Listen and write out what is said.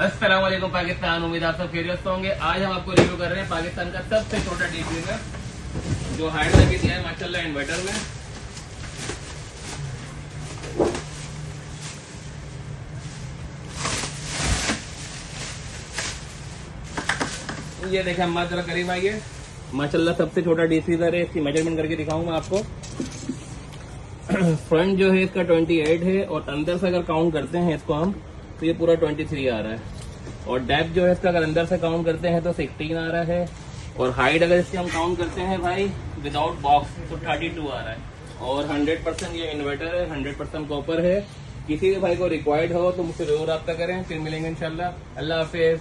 अस्सलाम वालेकुम पाकिस्तान, उम्मीद आप सब खैरियत से होंगे। आज हम आपको रिव्यू कर रहे हैं पाकिस्तान का सबसे छोटा डीप फ्रीजर जो हाइड लगी दिया है माशाल्लाह इन्वर्टर में। ये देखें, हम जरा करीब आइए। माशाल्लाह सबसे छोटा डीप फ्रीजर है। इसकी मेजरमेंट करके दिखाऊंगा आपको। फ्रंट जो है इसका 28 है और अंदर से अगर काउंट करते हैं इसको हम तो ये पूरा 23 आ रहा है। और डेप्थ जो है इसका अगर अंदर से काउंट करते हैं तो 16 आ रहा है। और हाइट अगर इसकी हम काउंट करते हैं भाई विदाउट बॉक्स तो 32 आ रहा है। और 100% ये इन्वर्टर है, 100% कॉपर है। किसी भी भाई को रिक्वायर्ड हो तो मुझसे जरूर रब्ता करें। फिर मिलेंगे इंशाल्लाह। अल्लाह हाफिज।